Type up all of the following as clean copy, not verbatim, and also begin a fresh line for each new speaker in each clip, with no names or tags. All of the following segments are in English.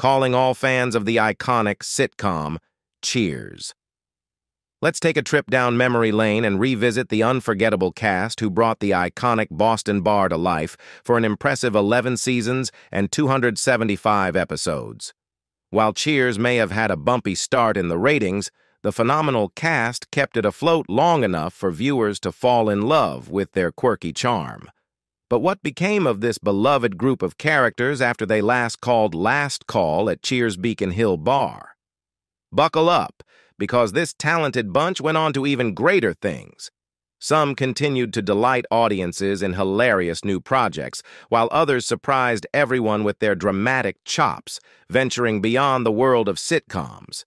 calling all fans of the iconic sitcom Cheers. Let's take a trip down memory lane and revisit the unforgettable cast who brought the iconic Boston Bar to life for an impressive 11 seasons and 275 episodes. While Cheers may have had a bumpy start in the ratings, the phenomenal cast kept it afloat long enough for viewers to fall in love with their quirky charm. But what became of this beloved group of characters after they last called last call at Cheers Beacon Hill Bar? Buckle up, because this talented bunch went on to even greater things. Some continued to delight audiences in hilarious new projects, while others surprised everyone with their dramatic chops, venturing beyond the world of sitcoms.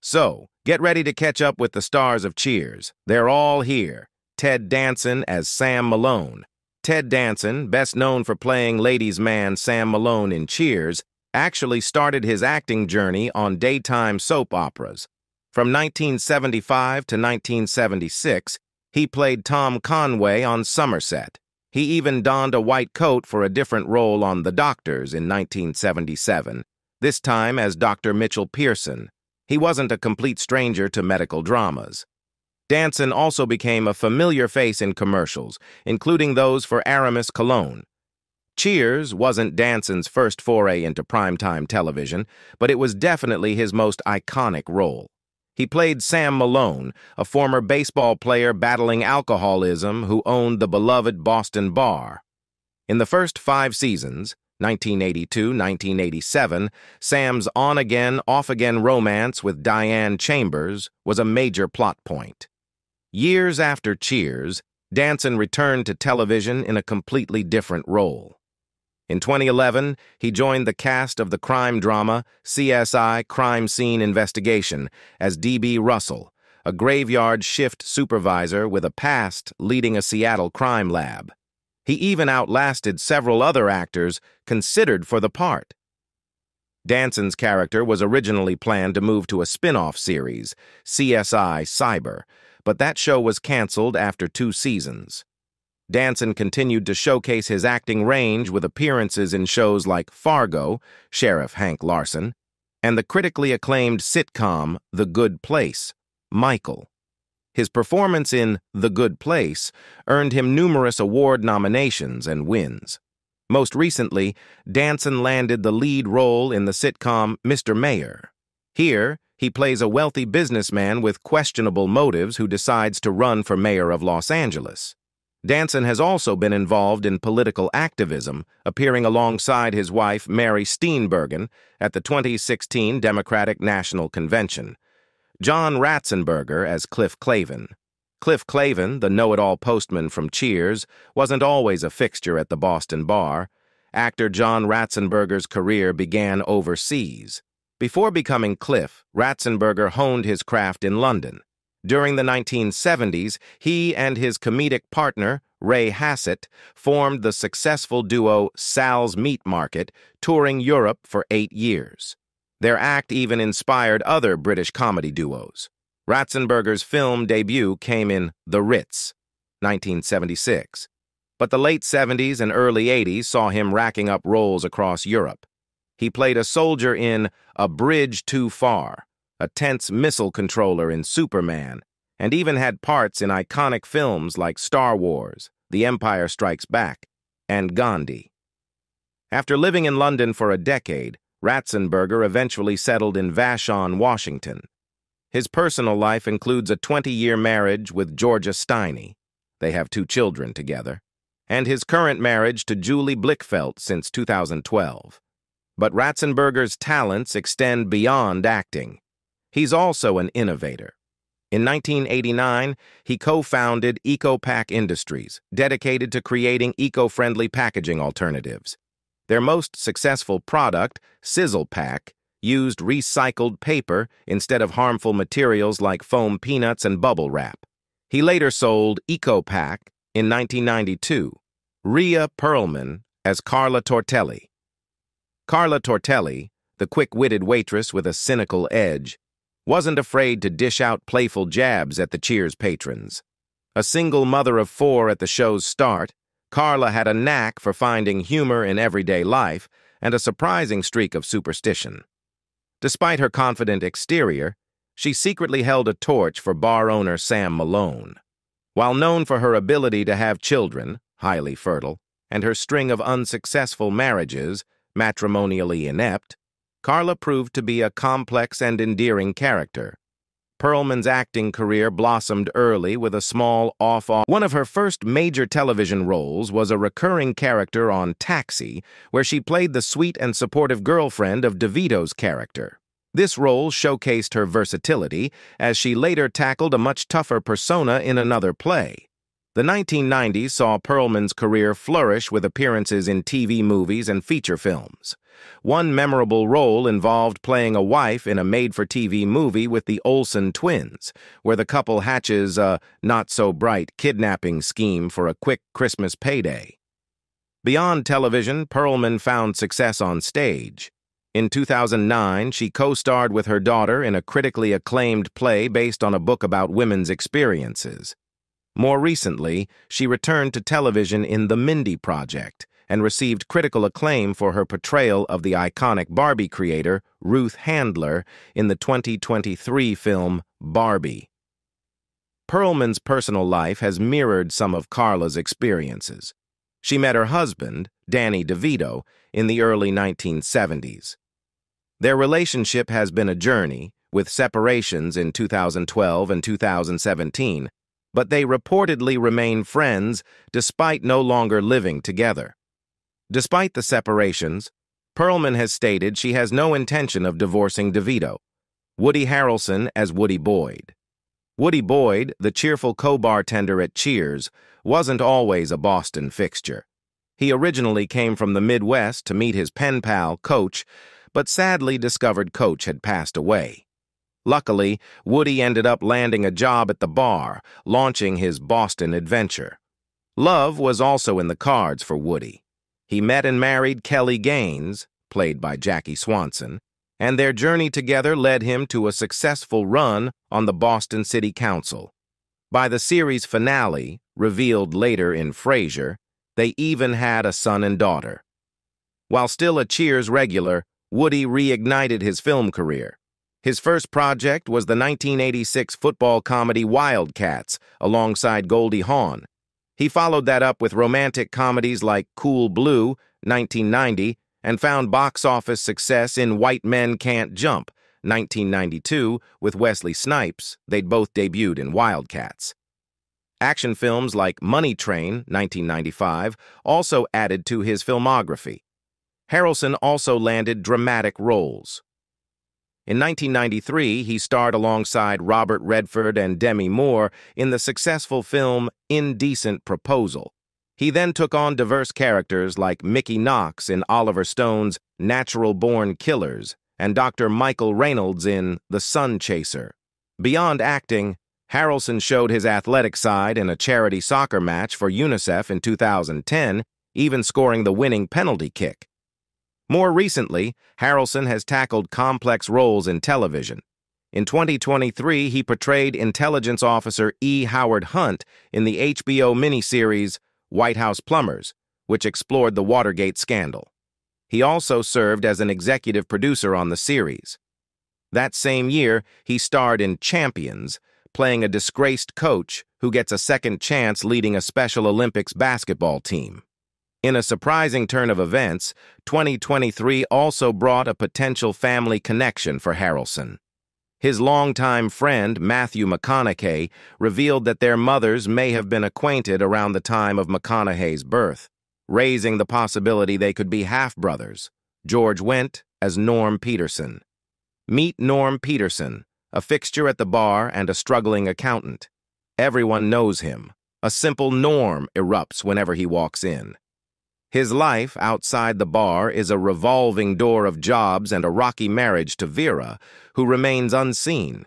So, get ready to catch up with the stars of Cheers. They're all here. Ted Danson as Sam Malone. Ted Danson, best known for playing ladies' man Sam Malone in Cheers, actually started his acting journey on daytime soap operas. From 1975 to 1976, he played Tom Conway on Somerset. He even donned a white coat for a different role on The Doctors in 1977, this time as Dr. Mitchell Pearson. He wasn't a complete stranger to medical dramas. Danson also became a familiar face in commercials, including those for Aramis Cologne. Cheers wasn't Danson's first foray into primetime television, but it was definitely his most iconic role. He played Sam Malone, a former baseball player battling alcoholism who owned the beloved Boston Bar. In the first 5 seasons, 1982-1987, Sam's on-again, off-again romance with Diane Chambers was a major plot point. Years after Cheers, Danson returned to television in a completely different role. In 2011, he joined the cast of the crime drama CSI Crime Scene Investigation as D.B. Russell, a graveyard shift supervisor with a past leading a Seattle crime lab. He even outlasted several other actors considered for the part. Danson's character was originally planned to move to a spin-off series, CSI Cyber, but that show was canceled after 2 seasons. Danson continued to showcase his acting range with appearances in shows like Fargo, Sheriff Hank Larson, and the critically acclaimed sitcom The Good Place, Michael. His performance in The Good Place earned him numerous award nominations and wins. Most recently, Danson landed the lead role in the sitcom Mr. Mayor. Here, he plays a wealthy businessman with questionable motives who decides to run for mayor of Los Angeles. Danson has also been involved in political activism, appearing alongside his wife Mary Steenburgen at the 2016 Democratic National Convention. John Ratzenberger as Cliff Clavin. Cliff Clavin, the know-it-all postman from Cheers, wasn't always a fixture at the Boston Bar. Actor John Ratzenberger's career began overseas. Before becoming Cliff, Ratzenberger honed his craft in London. During the 1970s, he and his comedic partner, Ray Hassett, formed the successful duo Sal's Meat Market, touring Europe for 8 years. Their act even inspired other British comedy duos. Ratzenberger's film debut came in The Ritz, 1976. But the late 70s and early 80s saw him racking up roles across Europe. He played a soldier in A Bridge Too Far, a tense missile controller in Superman, and even had parts in iconic films like Star Wars, The Empire Strikes Back, and Gandhi. After living in London for a decade, Ratzenberger eventually settled in Vashon, Washington. His personal life includes a 20-year marriage with Georgia Steiny. They have 2 children together. And his current marriage to Julie Blickfelt since 2012. But Ratzenberger's talents extend beyond acting. He's also an innovator. In 1989, he co-founded EcoPack Industries, dedicated to creating eco-friendly packaging alternatives. Their most successful product, Sizzle Pack, used recycled paper instead of harmful materials like foam peanuts and bubble wrap. He later sold EcoPack in 1992. Rhea Perlman as Carla Tortelli. Carla Tortelli, the quick-witted waitress with a cynical edge, wasn't afraid to dish out playful jabs at the Cheers patrons. A single mother of 4 at the show's start, Carla had a knack for finding humor in everyday life and a surprising streak of superstition. Despite her confident exterior, she secretly held a torch for bar owner Sam Malone. While known for her ability to have children, highly fertile, and her string of unsuccessful marriages, matrimonially inept, Carla proved to be a complex and endearing character. Perlman's acting career blossomed early with a small off-off. One of her first major television roles was a recurring character on Taxi, where she played the sweet and supportive girlfriend of DeVito's character. This role showcased her versatility, as she later tackled a much tougher persona in another play. The 1990s saw Perlman's career flourish with appearances in TV movies and feature films. One memorable role involved playing a wife in a made-for-TV movie with the Olsen twins, where the couple hatches a not-so-bright kidnapping scheme for a quick Christmas payday. Beyond television, Perlman found success on stage. In 2009, she co-starred with her daughter in a critically acclaimed play based on a book about women's experiences. More recently, she returned to television in The Mindy Project and received critical acclaim for her portrayal of the iconic Barbie creator, Ruth Handler, in the 2023 film Barbie. Perlman's personal life has mirrored some of Carla's experiences. She met her husband, Danny DeVito, in the early 1970s. Their relationship has been a journey, with separations in 2012 and 2017, but they reportedly remain friends despite no longer living together. Despite the separations, Perlman has stated she has no intention of divorcing DeVito. Woody Harrelson as Woody Boyd. Woody Boyd, the cheerful co-bartender at Cheers, wasn't always a Boston fixture. He originally came from the Midwest to meet his pen pal, Coach, but sadly discovered Coach had passed away. Luckily, Woody ended up landing a job at the bar, launching his Boston adventure. Love was also in the cards for Woody. He met and married Kelly Gaines, played by Jackie Swanson, and their journey together led him to a successful run on the Boston City Council. By the series finale, revealed later in Frasier, they even had a son and daughter. While still a Cheers regular, Woody reignited his film career. His first project was the 1986 football comedy Wildcats, alongside Goldie Hawn. He followed that up with romantic comedies like Cool Blue, 1990, and found box office success in White Men Can't Jump, 1992, with Wesley Snipes. They'd both debuted in Wildcats. Action films like Money Train, 1995, also added to his filmography. Harrelson also landed dramatic roles. In 1993, he starred alongside Robert Redford and Demi Moore in the successful film Indecent Proposal. He then took on diverse characters like Mickey Knox in Oliver Stone's Natural Born Killers and Dr. Michael Reynolds in The Sun Chaser. Beyond acting, Harrelson showed his athletic side in a charity soccer match for UNICEF in 2010, even scoring the winning penalty kick. More recently, Harrelson has tackled complex roles in television. In 2023, he portrayed intelligence officer E. Howard Hunt in the HBO miniseries White House Plumbers, which explored the Watergate scandal. He also served as an executive producer on the series. That same year, he starred in Champions, playing a disgraced coach who gets a second chance leading a Special Olympics basketball team. In a surprising turn of events, 2023 also brought a potential family connection for Harrelson. His longtime friend, Matthew McConaughey, revealed that their mothers may have been acquainted around the time of McConaughey's birth, raising the possibility they could be half-brothers. George Wendt as Norm Peterson. Meet Norm Peterson, a fixture at the bar and a struggling accountant. Everyone knows him. A simple Norm erupts whenever he walks in. His life outside the bar is a revolving door of jobs and a rocky marriage to Vera, who remains unseen.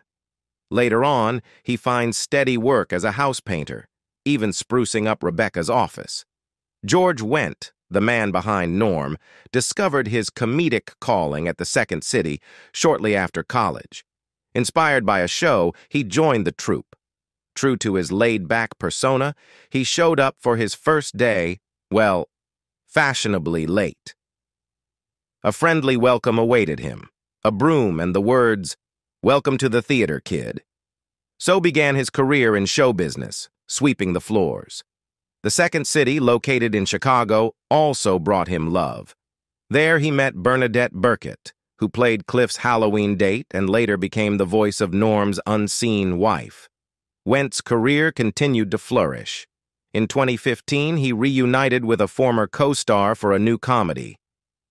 Later on, he finds steady work as a house painter, even sprucing up Rebecca's office. George Wendt, the man behind Norm, discovered his comedic calling at the Second City shortly after college. Inspired by a show, he joined the troupe. True to his laid-back persona, he showed up for his first day, well, fashionably late. A friendly welcome awaited him. a broom, and the words, "Welcome to the theater, kid." So began his career in show business, sweeping the floors. The second city, located in Chicago, also brought him love. There he met Bernadette Burkett, who played Cliff's Halloween date and later became the voice of Norm's unseen wife. Went's career continued to flourish. In 2015, he reunited with a former co-star for a new comedy.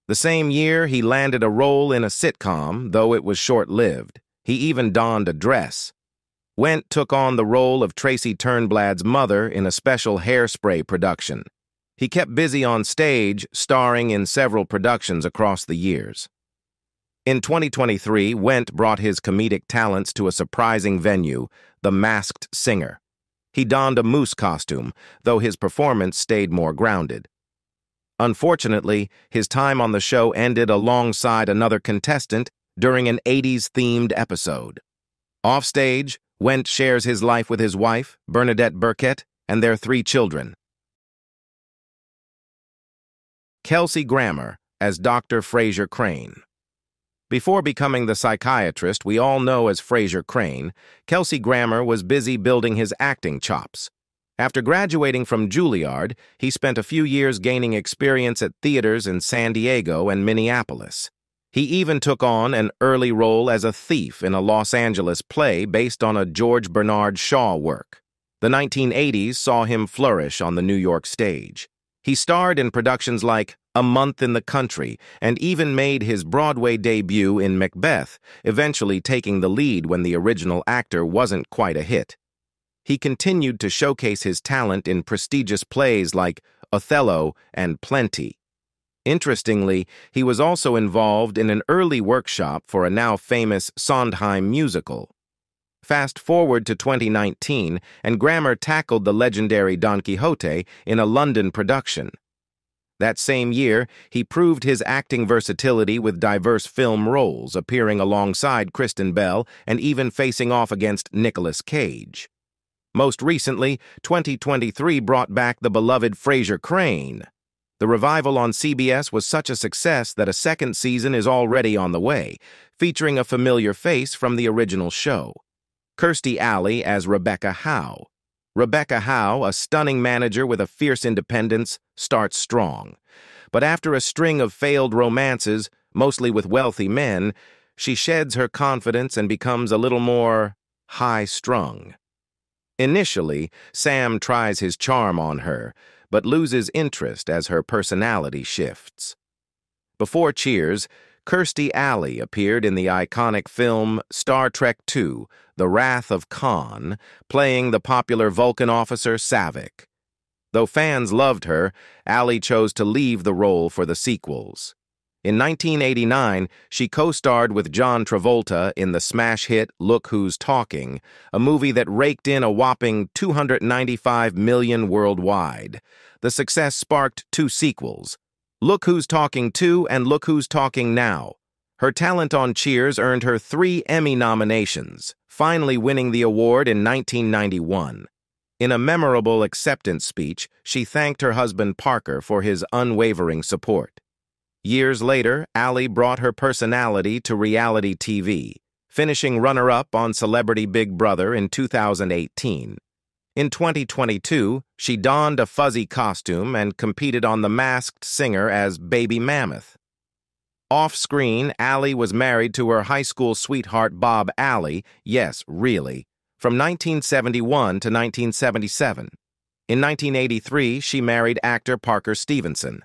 The same year, he landed a role in a sitcom, though it was short-lived. He even donned a dress. Went took on the role of Tracy Turnblad's mother in a special Hairspray production. He kept busy on stage, starring in several productions across the years. In 2023, Went brought his comedic talents to a surprising venue, The Masked Singer. He donned a moose costume, though his performance stayed more grounded. Unfortunately, his time on the show ended alongside another contestant during an 80s-themed episode. Offstage, Went shares his life with his wife, Bernadette Burkett, and their 3 children. Kelsey Grammer as Dr. Frasier Crane. Before becoming the psychiatrist we all know as Frasier Crane, Kelsey Grammer was busy building his acting chops. After graduating from Juilliard, he spent a few years gaining experience at theaters in San Diego and Minneapolis. He even took on an early role as a thief in a Los Angeles play based on a George Bernard Shaw work. The 1980s saw him flourish on the New York stage. He starred in productions like A Month in the Country and even made his Broadway debut in Macbeth, eventually taking the lead when the original actor wasn't quite a hit. He continued to showcase his talent in prestigious plays like Othello and Plenty. Interestingly, he was also involved in an early workshop for a now famous Sondheim musical. Fast forward to 2019, and Grammer tackled the legendary Don Quixote in a London production. That same year, he proved his acting versatility with diverse film roles, appearing alongside Kristen Bell and even facing off against Nicolas Cage. Most recently, 2023 brought back the beloved Frasier Crane. The revival on CBS was such a success that a second season is already on the way, featuring a familiar face from the original show. Kirstie Alley as Rebecca Howe. Rebecca Howe, a stunning manager with a fierce independence, starts strong. But after a string of failed romances, mostly with wealthy men, she sheds her confidence and becomes a little more high-strung. Initially, Sam tries his charm on her, but loses interest as her personality shifts. Before Cheers, Kirstie Alley appeared in the iconic film Star Trek II, The Wrath of Khan, playing the popular Vulcan officer Saavik. Though fans loved her, Alley chose to leave the role for the sequels. In 1989, she co-starred with John Travolta in the smash hit Look Who's Talking, a movie that raked in a whopping $295 million worldwide. The success sparked 2 sequels, Look Who's Talking 2 and Look Who's Talking Now. Her talent on Cheers earned her 3 Emmy nominations, finally winning the award in 1991. In a memorable acceptance speech, she thanked her husband Parker for his unwavering support. Years later, Alley brought her personality to reality TV, finishing runner-up on Celebrity Big Brother in 2018. In 2022, she donned a fuzzy costume and competed on The Masked Singer as Baby Mammoth. Off-screen, Alley was married to her high school sweetheart Bob Alley, yes, really, from 1971 to 1977. In 1983, she married actor Parker Stevenson.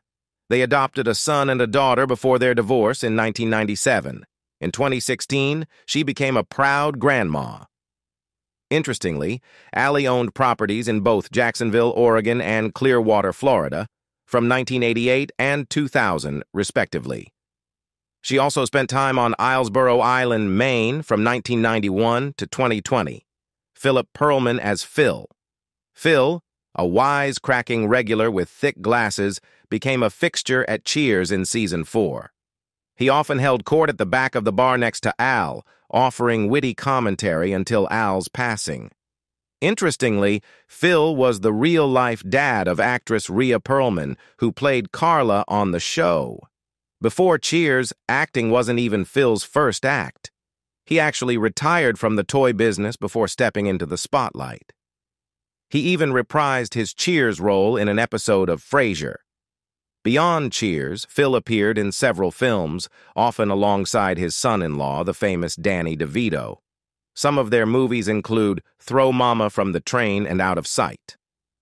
They adopted a son and a daughter before their divorce in 1997. In 2016, she became a proud grandma. Interestingly, Alley owned properties in both Jacksonville, Oregon, and Clearwater, Florida, from 1988 and 2000, respectively. She also spent time on Islesboro Island, Maine, from 1991 to 2020. Philip Perlman as Phil. Phil, a wise-cracking regular with thick glasses, became a fixture at Cheers in Season 4. He often held court at the back of the bar next to Al, offering witty commentary until Al's passing. Interestingly, Phil was the real-life dad of actress Rhea Perlman, who played Carla on the show. Before Cheers, acting wasn't even Phil's first act. He actually retired from the toy business before stepping into the spotlight. He even reprised his Cheers role in an episode of Frasier. Beyond Cheers, Phil appeared in several films, often alongside his son-in-law, the famous Danny DeVito. Some of their movies include Throw Mama from the Train and Out of Sight.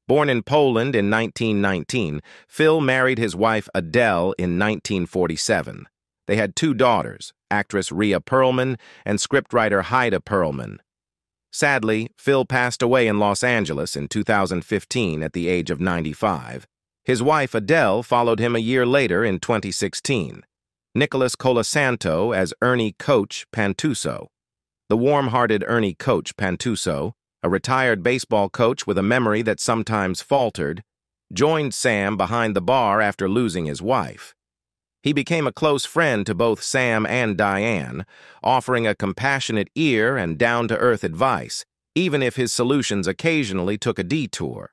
Born in Poland in 1919, Phil married his wife Adele in 1947. They had 2 daughters, actress Rhea Perlman and scriptwriter Haida Perlman. Sadly, Phil passed away in Los Angeles in 2015 at the age of 95. His wife Adele followed him a year later in 2016. Nicholas Colasanto as Ernie Coach Pantuso. The warm-hearted Ernie Coach Pantuso, a retired baseball coach with a memory that sometimes faltered, joined Sam behind the bar after losing his wife. He became a close friend to both Sam and Diane, offering a compassionate ear and down-to-earth advice, even if his solutions occasionally took a detour.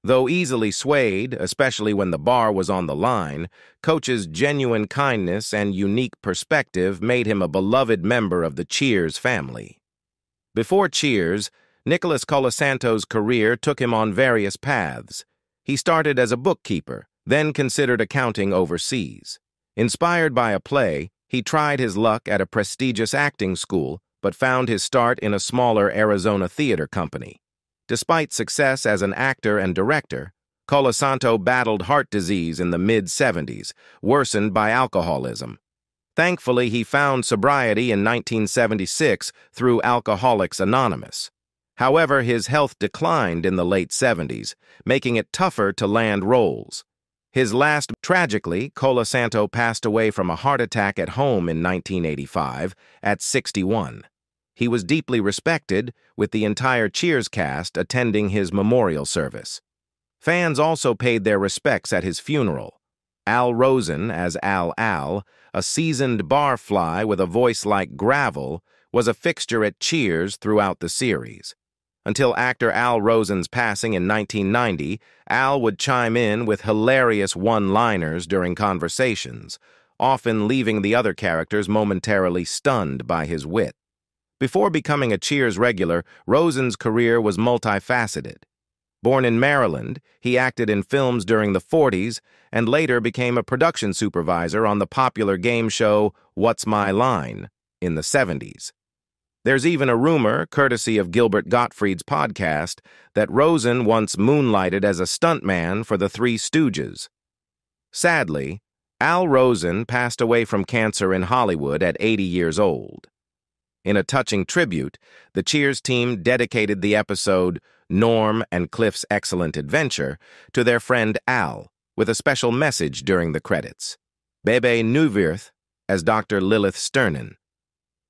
Though easily swayed, especially when the bar was on the line, Coach's genuine kindness and unique perspective made him a beloved member of the Cheers family. Before Cheers, Nicholas Colasanto's career took him on various paths. He started as a bookkeeper, then considered accounting overseas. Inspired by a play, he tried his luck at a prestigious acting school, but found his start in a smaller Arizona theater company. Despite success as an actor and director, Colasanto battled heart disease in the mid-70s, worsened by alcoholism. Thankfully, he found sobriety in 1976 through Alcoholics Anonymous. However, his health declined in the late 70s, making it tougher to land roles. His last, tragically, Colasanto passed away from a heart attack at home in 1985 at 61. He was deeply respected, with the entire Cheers cast attending his memorial service. Fans also paid their respects at his funeral. Al Rosen, as Al, a seasoned barfly with a voice like gravel, was a fixture at Cheers throughout the series. Until actor Al Rosen's passing in 1990, Al would chime in with hilarious one-liners during conversations, often leaving the other characters momentarily stunned by his wit. Before becoming a Cheers regular, Rosen's career was multifaceted. Born in Maryland, he acted in films during the 40s and later became a production supervisor on the popular game show What's My Line in the 70s. There's even a rumor, courtesy of Gilbert Gottfried's podcast, that Rosen once moonlighted as a stuntman for the Three Stooges. Sadly, Al Rosen passed away from cancer in Hollywood at 80 years old. In a touching tribute, the Cheers team dedicated the episode Norm and Cliff's Excellent Adventure to their friend Al, with a special message during the credits. Bebe Neuwirth as Dr. Lilith Sternin.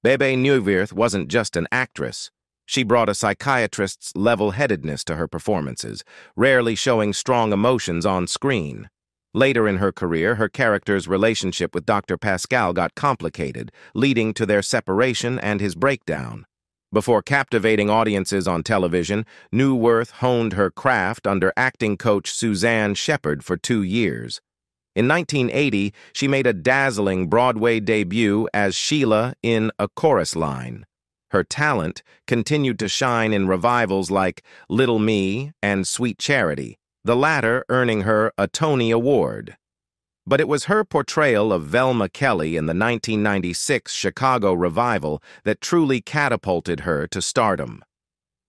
Bebe Neuwirth wasn't just an actress. She brought a psychiatrist's level-headedness to her performances, rarely showing strong emotions on screen. Later in her career, her character's relationship with Dr. Pascal got complicated, leading to their separation and his breakdown. Before captivating audiences on television, Neuwirth honed her craft under acting coach Suzanne Shepard for 2 years. In 1980, she made a dazzling Broadway debut as Sheila in A Chorus Line. Her talent continued to shine in revivals like Little Me and Sweet Charity, the latter earning her a Tony Award. But it was her portrayal of Velma Kelly in the 1996 Chicago revival that truly catapulted her to stardom.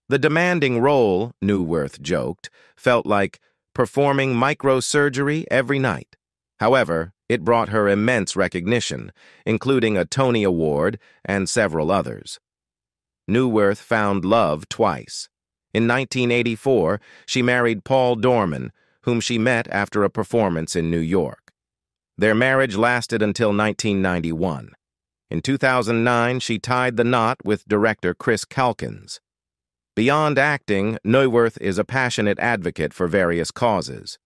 The demanding role, Neuwirth joked, felt like performing microsurgery every night. However, it brought her immense recognition, including a Tony Award and several others. Neuwirth found love twice. In 1984, she married Paul Dorman, whom she met after a performance in New York. Their marriage lasted until 1991. In 2009, she tied the knot with director Chris Calkins. Beyond acting, Neuwirth is a passionate advocate for various causes.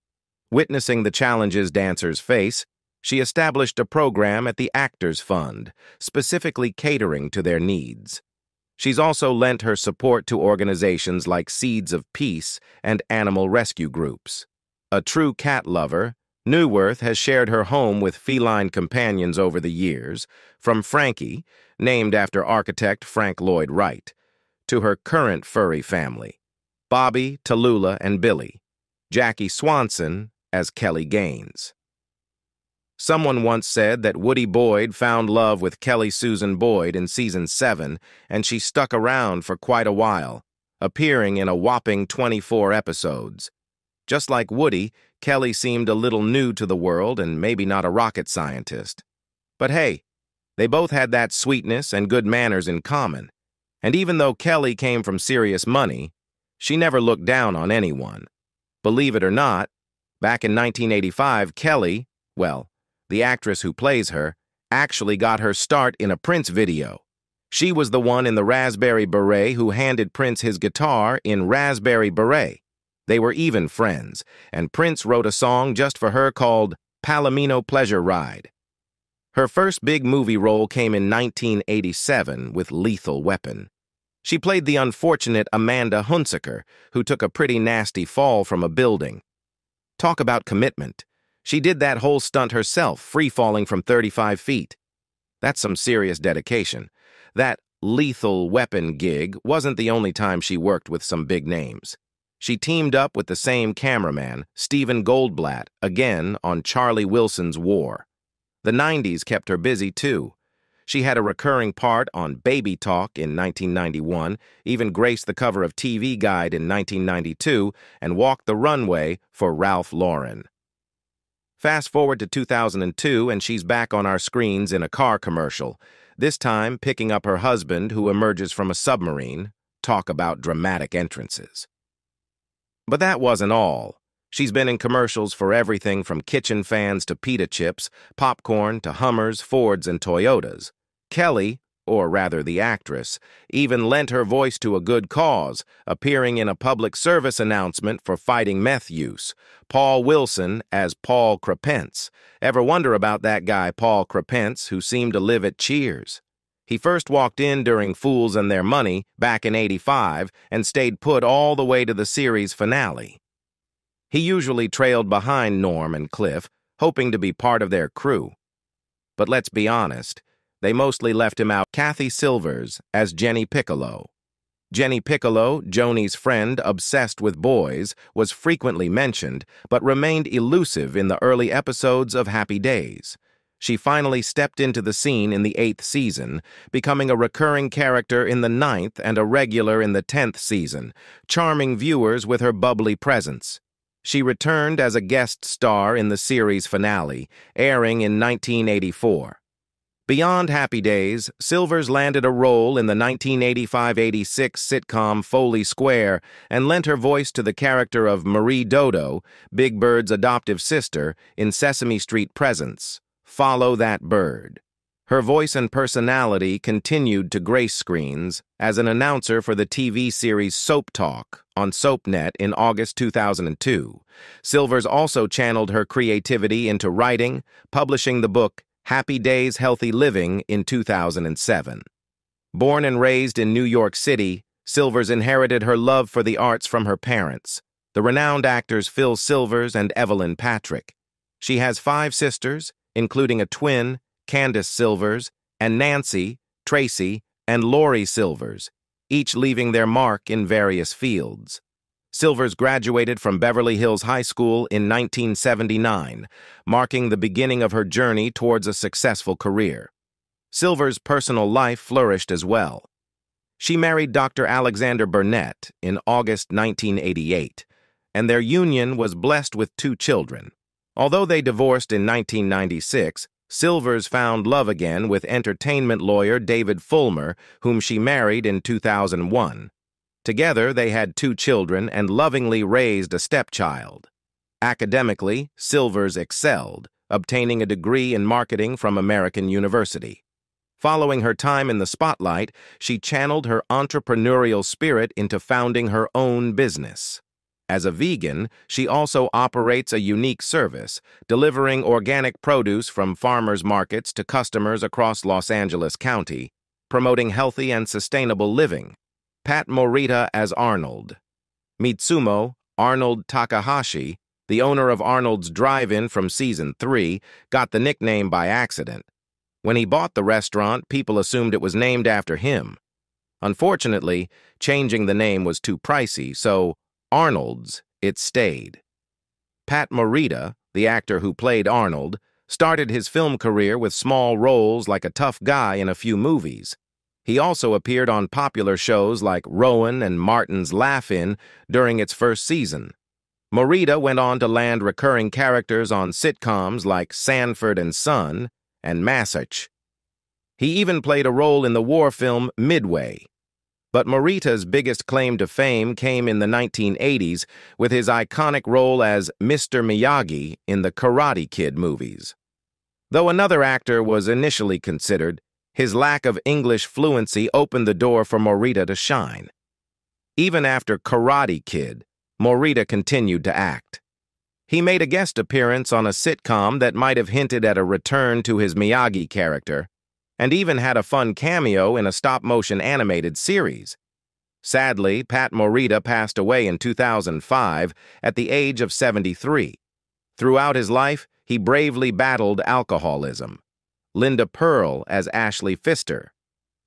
Witnessing the challenges dancers face, she established a program at the Actors Fund, specifically catering to their needs. She's also lent her support to organizations like Seeds of Peace and animal rescue groups. A true cat lover, Newworth has shared her home with feline companions over the years, from Frankie, named after architect Frank Lloyd Wright, to her current furry family, Bobby, Tallulah, and Billy, Jackie Swanson as Kelly Gaines. Someone once said that Woody Boyd found love with Kelly Susan Boyd in season 7, and she stuck around for quite a while, appearing in a whopping 24 episodes. Just like Woody, Kelly seemed a little new to the world and maybe not a rocket scientist. But hey, they both had that sweetness and good manners in common. And even though Kelly came from serious money, she never looked down on anyone. Believe it or not, back in 1985, Kelly, well, the actress who plays her, actually got her start in a Prince video. She was the one in the Raspberry Beret who handed Prince his guitar in Raspberry Beret. They were even friends, and Prince wrote a song just for her called Palomino Pleasure Ride. Her first big movie role came in 1987 with Lethal Weapon. She played the unfortunate Amanda Hunsaker, who took a pretty nasty fall from a building. Talk about commitment. She did that whole stunt herself, free-falling from 35 feet. That's some serious dedication. That Lethal Weapon gig wasn't the only time she worked with some big names. She teamed up with the same cameraman, Stephen Goldblatt, again on Charlie Wilson's War. The 90s kept her busy, too. She had a recurring part on Baby Talk in 1991, even graced the cover of TV Guide in 1992, and walked the runway for Ralph Lauren. Fast forward to 2002, and she's back on our screens in a car commercial, this time picking up her husband who emerges from a submarine. Talk about dramatic entrances. But that wasn't all. She's been in commercials for everything from kitchen fans to pita chips, popcorn to Hummers, Fords, and Toyotas. Kelly, or rather the actress, even lent her voice to a good cause, appearing in a public service announcement for fighting meth use. Paul Wilson as Paul Krapentz. Ever wonder about that guy, Paul Krapentz, who seemed to live at Cheers? He first walked in during Fools and Their Money back in '85 and stayed put all the way to the series finale. He usually trailed behind Norm and Cliff, hoping to be part of their crew. But let's be honest, they mostly left him out. Kathy Silvers as Jenny Piccolo. Jenny Piccolo, Joni's friend obsessed with boys, was frequently mentioned, but remained elusive in the early episodes of Happy Days. She finally stepped into the scene in the 8th season, becoming a recurring character in the 9th and a regular in the 10th season, charming viewers with her bubbly presence. She returned as a guest star in the series finale, airing in 1984. Beyond Happy Days, Silvers landed a role in the 1985-86 sitcom Foley Square and lent her voice to the character of Marie Dodo, Big Bird's adoptive sister, in Sesame Street Presents, Follow That Bird. Her voice and personality continued to grace screens as an announcer for the TV series Soap Talk on SoapNet in August 2002. Silvers also channeled her creativity into writing, publishing the book Happy Days, Healthy Living in 2007. Born and raised in New York City, Silvers inherited her love for the arts from her parents, the renowned actors Phil Silvers and Evelyn Patrick. She has 5 sisters, including a twin, Candace Silvers, and Nancy, Tracy, and Lori Silvers, each leaving their mark in various fields. Silvers graduated from Beverly Hills High School in 1979, marking the beginning of her journey towards a successful career. Silvers' personal life flourished as well. She married Dr. Alexander Burnett in August 1988, and their union was blessed with 2 children. Although they divorced in 1996, Silvers found love again with entertainment lawyer David Fulmer, whom she married in 2001. Together, they had 2 children and lovingly raised a stepchild. Academically, Silvers excelled, obtaining a degree in marketing from American University. Following her time in the spotlight, she channeled her entrepreneurial spirit into founding her own business. As a vegan, she also operates a unique service, delivering organic produce from farmers' markets to customers across Los Angeles County, promoting healthy and sustainable living. Pat Morita as Arnold. Mitsumo, Arnold Takahashi, the owner of Arnold's Drive-In from season 3, got the nickname by accident. When he bought the restaurant, people assumed it was named after him. Unfortunately, changing the name was too pricey, so Arnold's it stayed. Pat Morita, the actor who played Arnold, started his film career with small roles like a tough guy in a few movies. He also appeared on popular shows like Rowan and Martin's Laugh-In during its first season. Morita went on to land recurring characters on sitcoms like Sanford and Son and Massach. He even played a role in the war film Midway. But Morita's biggest claim to fame came in the 1980s with his iconic role as Mr. Miyagi in the Karate Kid movies. Though another actor was initially considered, his lack of English fluency opened the door for Morita to shine. Even after Karate Kid, Morita continued to act. He made a guest appearance on a sitcom that might have hinted at a return to his Miyagi character, and even had a fun cameo in a stop-motion animated series. Sadly, Pat Morita passed away in 2005 at the age of 73. Throughout his life, he bravely battled alcoholism. Linda Pearl as Ashley Pfister.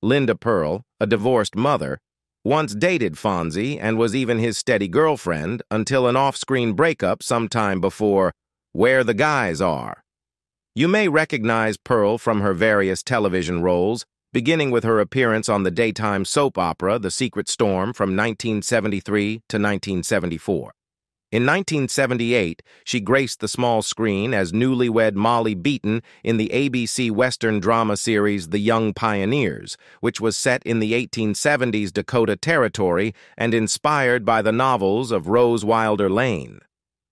Linda Pearl, a divorced mother, once dated Fonzie and was even his steady girlfriend until an off-screen breakup sometime before Where the Guys Are. You may recognize Pearl from her various television roles, beginning with her appearance on the daytime soap opera The Secret Storm from 1973 to 1974. In 1978, she graced the small screen as newlywed Molly Beaton in the ABC Western drama series The Young Pioneers, which was set in the 1870s Dakota Territory and inspired by the novels of Rose Wilder Lane.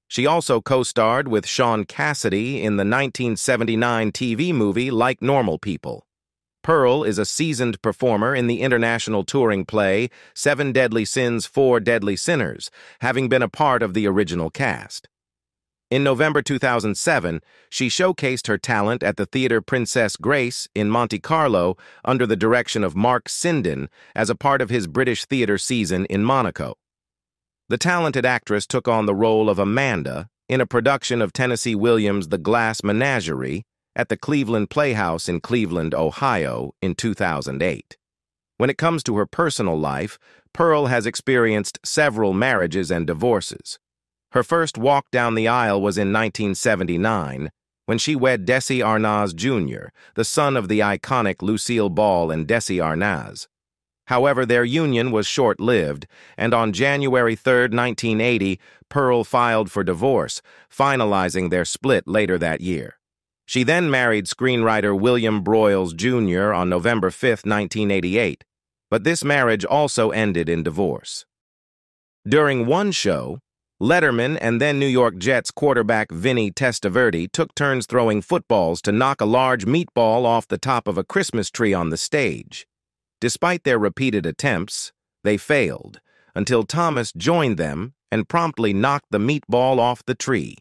She also co-starred with Sean Cassidy in the 1979 TV movie Like Normal People. Pearl is a seasoned performer in the international touring play 7 Deadly Sins, 4 Deadly Sinners, having been a part of the original cast. In November 2007, she showcased her talent at the Theatre Princess Grace in Monte Carlo under the direction of Mark Sinden as a part of his British theatre season in Monaco. The talented actress took on the role of Amanda in a production of Tennessee Williams' The Glass Menagerie at the Cleveland Playhouse in Cleveland, Ohio, in 2008. When it comes to her personal life, Pearl has experienced several marriages and divorces. Her first walk down the aisle was in 1979, when she wed Desi Arnaz Jr., the son of the iconic Lucille Ball and Desi Arnaz. However, their union was short-lived, and on January 3, 1980, Pearl filed for divorce, finalizing their split later that year. She then married screenwriter William Broyles Jr. on November 5, 1988, but this marriage also ended in divorce. During one show, Letterman and then New York Jets quarterback Vinny Testaverde took turns throwing footballs to knock a large meatball off the top of a Christmas tree on the stage. Despite their repeated attempts, they failed, until Thomas joined them and promptly knocked the meatball off the tree.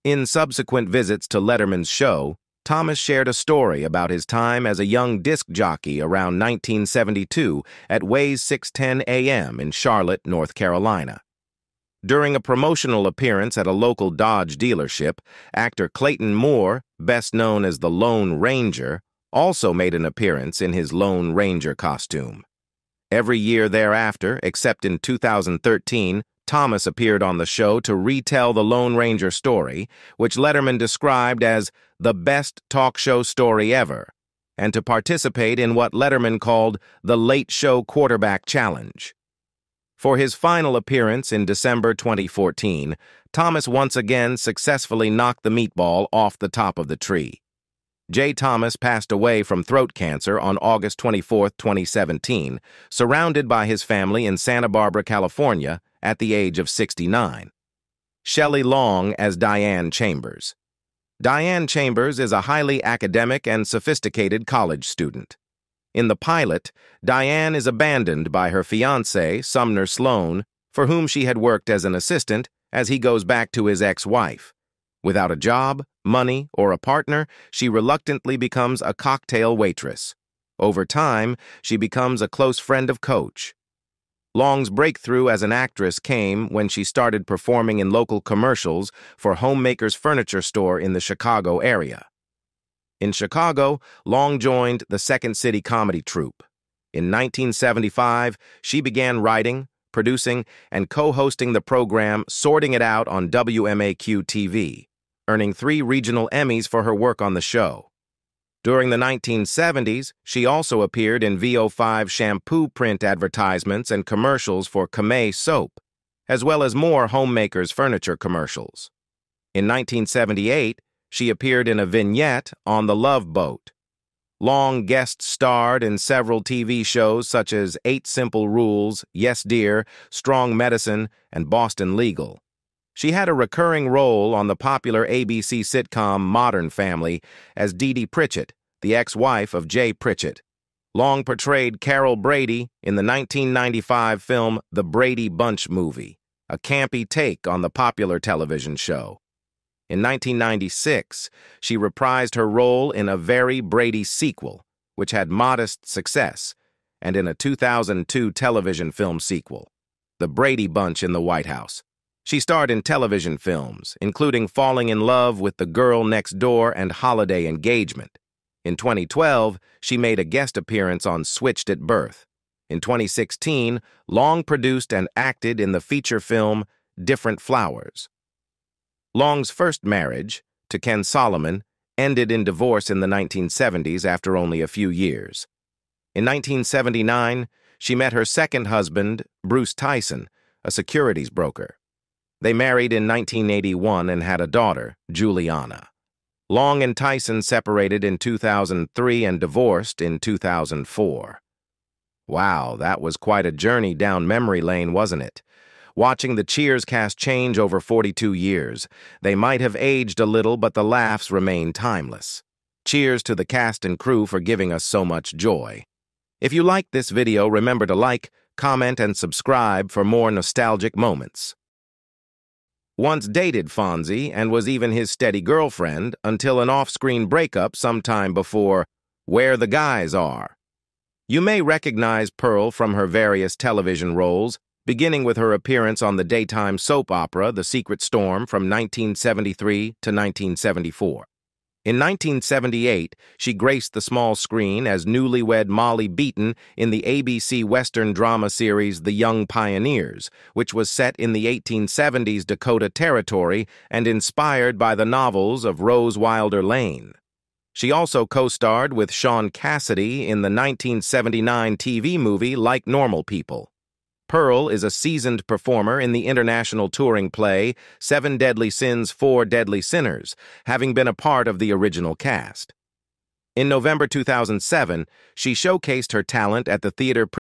In subsequent visits to Letterman's show, Thomas shared a story about his time as a young disc jockey around 1972 at Waze 610 AM in Charlotte, North Carolina. During a promotional appearance at a local Dodge dealership, actor Clayton Moore, best known as the Lone Ranger, also made an appearance in his Lone Ranger costume. Every year thereafter, except in 2013, Thomas appeared on the show to retell the Lone Ranger story, which Letterman described as the best talk show story ever, and to participate in what Letterman called the Late Show Quarterback Challenge. For his final appearance in December 2014, Thomas once again successfully knocked the meatball off the top of the tree. Jay Thomas passed away from throat cancer on August 24, 2017, surrounded by his family in Santa Barbara, California, at the age of 69. Shelley Long as Diane Chambers. Diane Chambers is a highly academic and sophisticated college student. In the pilot, Diane is abandoned by her fiancé, Sumner Sloan, for whom she had worked as an assistant, as he goes back to his ex-wife. Without a job, money, or a partner, she reluctantly becomes a cocktail waitress. Over time, she becomes a close friend of Coach. Long's breakthrough as an actress came when she started performing in local commercials for Homemaker's Furniture Store in the Chicago area. In Chicago, Long joined the Second City comedy troupe. In 1975, she began writing, producing, and co-hosting the program Sorting It Out on WMAQ-TV, earning 3 regional Emmys for her work on the show. During the 1970s, she also appeared in VO5 shampoo print advertisements and commercials for Kamei soap, as well as more Homemaker's Furniture commercials. In 1978, she appeared in a vignette on The Love Boat. Long guest starred in several TV shows such as 8 Simple Rules, Yes Dear, Strong Medicine, and Boston Legal. She had a recurring role on the popular ABC sitcom Modern Family as Dee Dee Pritchett, the ex-wife of Jay Pritchett. Long portrayed Carol Brady in the 1995 film The Brady Bunch Movie, a campy take on the popular television show. In 1996, she reprised her role in a Very Brady sequel, which had modest success, and in a 2002 television film sequel, The Brady Bunch in the White House. She starred in television films, including Falling in Love with the Girl Next Door and Holiday Engagement. In 2012, she made a guest appearance on Switched at Birth. In 2016, Long produced and acted in the feature film Different Flowers. Long's first marriage, to Ken Solomon, ended in divorce in the 1970s after only a few years. In 1979, she met her second husband, Bruce Tyson, a securities broker. They married in 1981 and had a daughter, Juliana. Long and Tyson separated in 2003 and divorced in 2004. Wow, that was quite a journey down memory lane, wasn't it? Watching the Cheers cast change over 42 years, they might have aged a little, but the laughs remain timeless. Cheers to the cast and crew for giving us so much joy. If you liked this video, remember to like, comment, and subscribe for more nostalgic moments. Once dated Fonzie and was even his steady girlfriend until an off-screen breakup sometime before Where the Guys Are. You may recognize Pearl from her various television roles, beginning with her appearance on the daytime soap opera The Secret Storm from 1973 to 1974. In 1978, she graced the small screen as newlywed Molly Beaton in the ABC Western drama series The Young Pioneers, which was set in the 1870s Dakota Territory and inspired by the novels of Rose Wilder Lane. She also co-starred with Sean Cassidy in the 1979 TV movie Like Normal People. Pearl is a seasoned performer in the international touring play 7 Deadly Sins, 4 Deadly Sinners, having been a part of the original cast. In November 2007, she showcased her talent at the theater